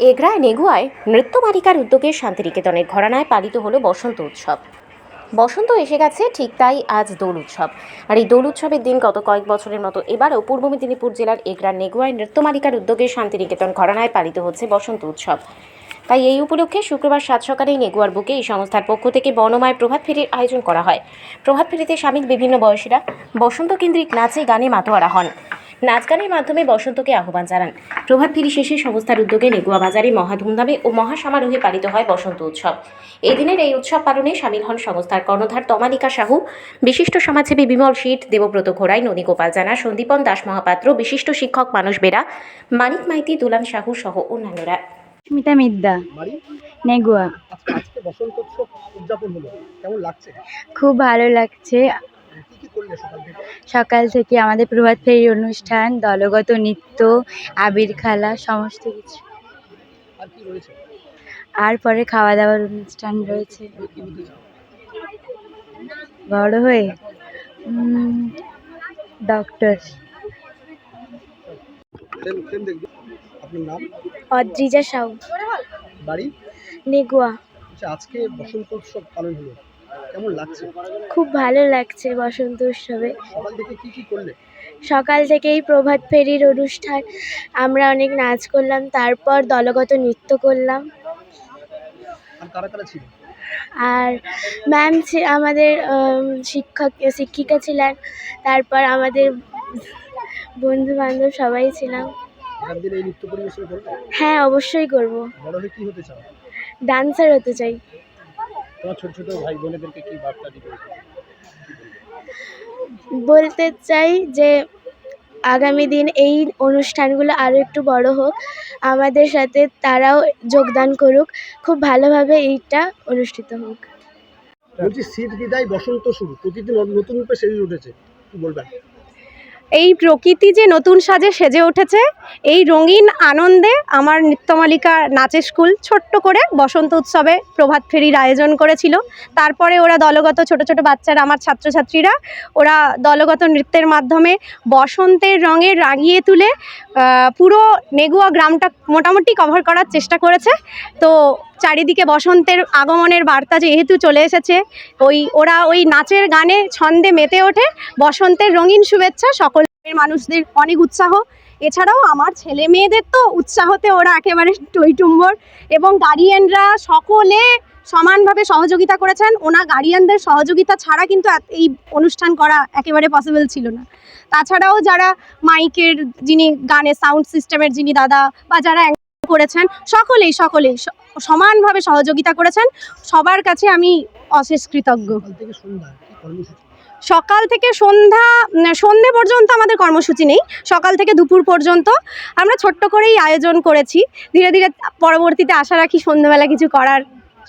এগরায় নেগুয়ায় নৃত্যমালিকার উদ্যোগে শান্তিনিকেতনের ঘরানায় পালিত হলো বসন্ত উৎসব। বসন্ত এসে গেছে, ঠিক তাই আজ দোল উৎসব। আর এই দোল উৎসবের দিন গত কয়েক বছরের মতো এবারও পূর্ব মেদিনীপুর জেলার এগরার নেগুয়ায় নৃত্যমালিকার উদ্যোগে শান্তিনিকেতন ঘরানায় পালিত হচ্ছে বসন্ত উৎসব। তাই এই উপলক্ষে শুক্রবার সাত সকালেই নেগুয়ার বুকে এই সংস্থার পক্ষ থেকে বর্ণময় প্রভাত ফেরির আয়োজন করা হয়। প্রভাত ফেরিতে সামিল বিভিন্ন বয়সীরা বসন্ত কেন্দ্রিক নাচে গানে মাতোয়ারা হন। নাচ গানের মাধ্যমে বসন্তকে আহ্বান জানান। প্রভাত ফেরি শেষে সংস্থার উদ্যোগে নেগুয়া বাজারে মহা ধুমধামে ও মহাসমারোহে পালিত হয় বসন্ত উৎসব। এই দিনের এই উৎসব পালনে সামিল হন সংস্থার কর্ণধার তমালিকা সাহু, বিশিষ্ট সমাজসেবী বিমল শীত, দেবব্রত ঘোড়াই, ননীগোপাল জানা, সন্দীপন দাস মহাপাত্র, বিশিষ্ট শিক্ষক মানস বেরা, মানিক মাইতি, দুলান সাহু সহ অন্যান্যরা। স্মিতা মিদ্দা, নেগুয়া। আজকে বসন্ত উৎসব উদযাপন হলো, কেমন লাগছে? খুব ভালো লাগছে। কি কি করলে সকাল থেকে? সকাল থেকে আমাদের প্রভাত ফেরির অনুষ্ঠান, দলগত নৃত্য, আবির খেলা, সমস্ত কিছু। আর কি রয়েছে? আর পরে খাওয়া দাওয়ার অনুষ্ঠান রয়েছে। কি হতে চাও? বড় হয়ে ডক্টর। ট্রেন দেখবে। আপনার নাম? অদ্রিজা সাউ, বাড়ি? নেগুয়া। আচ্ছা, আজকে বসন্ত উৎসব পালন হলো, কেমন লাগছে? খুব ভালো লাগছে বসন্ত উৎসবে। সকাল থেকে কি কি করলে? সকাল থেকেই প্রভাত ফেরির অনুষ্ঠান, আমরা অনেক নাচ করলাম, তারপর দলগত নৃত্য করলাম। আর কারা কারা ছিল? আর ম্যাম আমাদের শিক্ষিকা ছিলেন, তারপর আমাদের বন্ধু বান্ধব সবাই ছিলাম। আগামী দিনে এই নৃত্য পরিবেশন করবে? হ্যাঁ, অবশ্যই করব। বড় হয়ে কি হতে চাও? ডান্সার হতে চাই। তোমার ছোট ছোট ভাই বোনেদেরকে কি বার্তা দিবে? বলতে চাই যে আগামী দিন এই অনুষ্ঠানগুলো আরও একটু বড় হোক, আমাদের সাথে তারাও যোগদান করুক, খুব ভালোভাবে এইটা অনুষ্ঠিত হোক। বলছি, শীত বিদায় বসন্ত শুরু, প্রতিদিন নতুন রূপে সেজে উঠেছে, কি বলবেন? এই প্রকৃতি যে নতুন সাজে সেজে উঠেছে, এই রঙিন আনন্দে আমার নৃত্যমালিকা নাচের স্কুল ছোট্ট করে বসন্ত উৎসবে প্রভাত ফেরির আয়োজন করেছিল। তারপরে ওরা দলগত ছোট ছোট বাচ্চারা, আমার ছাত্রছাত্রীরা, ওরা দলগত নৃত্যের মাধ্যমে বসন্তের রঙে রাঙিয়ে তুলে পুরো নেগুয়া গ্রামটা মোটামুটি কভার করার চেষ্টা করেছে। তো চারিদিকে বসন্তের আগমনের বার্তা যেহেতু চলে এসেছে, ওরা ওই নাচের গানে ছন্দে মেতে ওঠে। বসন্তের রঙিন শুভেচ্ছা সকলের, মানুষদের অনেক উৎসাহ। এছাড়াও আমার ছেলে মেয়েদের তো উৎসাহতে ওরা একেবারে টইটুম্বর, এবং গার্ডিয়ানরা সকলে সমানভাবে সহযোগিতা করেছেন। গার্ডিয়ানদের সহযোগিতা ছাড়া কিন্তু এই অনুষ্ঠান করা একেবারে পসিবল ছিল না। তাছাড়াও যারা মাইকের, যিনি গানের সাউন্ড সিস্টেমের যিনি দাদা, বা যারা করেছেন, সকলেই সমানভাবে সহযোগিতা করেছেন। সবার কাছে আমি অশেষ কৃতজ্ঞ। সকাল থেকে সন্ধ্যে পর্যন্ত আমাদের কর্মসূচি নেই। সকাল থেকে দুপুর পর্যন্ত আমরা ছোট্ট করেই আয়োজন করেছি। ধীরে ধীরে পরবর্তীতে আশা রাখি সন্ধ্যেবেলা কিছু করার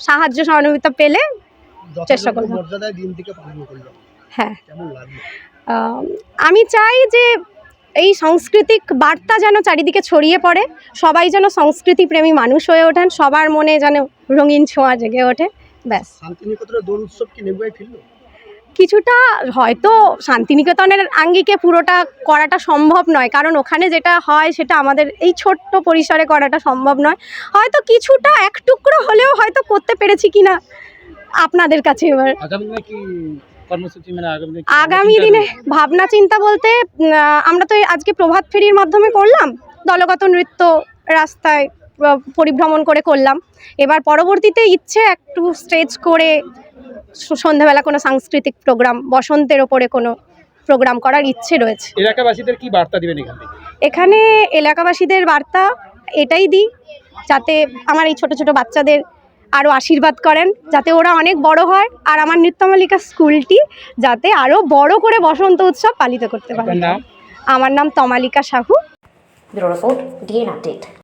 সাহায্য সহযোগিতা পেলে চেষ্টা করব। হ্যাঁ, আমি চাই যে এই সাংস্কৃতিক বার্তা যেন চারিদিকে ছড়িয়ে পড়ে, সবাই যেন সংস্কৃতিপ্রেমী মানুষ হয়ে ওঠেন, সবার মনে যেন রঙিন ছোঁয়া জেগে ওঠে। ব্যাস। শান্তিনিকেতনের দোল উৎসব কি নেগুয়ায় ফিরলো? কিছুটা, হয়তো শান্তিনিকেতনের আঙ্গিকে পুরোটা করাটা সম্ভব নয়, কারণ ওখানে যেটা হয় সেটা আমাদের এই ছোট্ট পরিসরে করাটা সম্ভব নয়। হয়তো কিছুটা এক টুকরো হলেও হয়তো করতে পেরেছি কিনা আপনাদের কাছে এবার। আগামী দিনে ভাবনা চিন্তা বলতে, আমরা তো আজকে প্রভাত ফেরির মাধ্যমে করলাম, দলগত নৃত্য রাস্তায় পরিভ্রমণ করে করলাম। এবার পরবর্তীতে ইচ্ছে একটু স্টেজ করে সন্ধ্যাবেলা কোনো সাংস্কৃতিক প্রোগ্রাম, বসন্তের ওপরে কোনো প্রোগ্রাম করার ইচ্ছে রয়েছে। এলাকাবাসীদের কি বার্তা দিবেন এখানে এলাকাবাসীদের বার্তা এটাই দিই, যাতে আমার এই ছোট ছোট বাচ্চাদের আরও আশীর্বাদ করেন, যাতে ওরা অনেক বড় হয়, আর আমার নৃত্যমালিকা স্কুলটি যাতে আরও বড় করে বসন্ত উৎসব পালিত করতে পারে। আমার নাম Tamalika Sahu. Bureau report, DN update.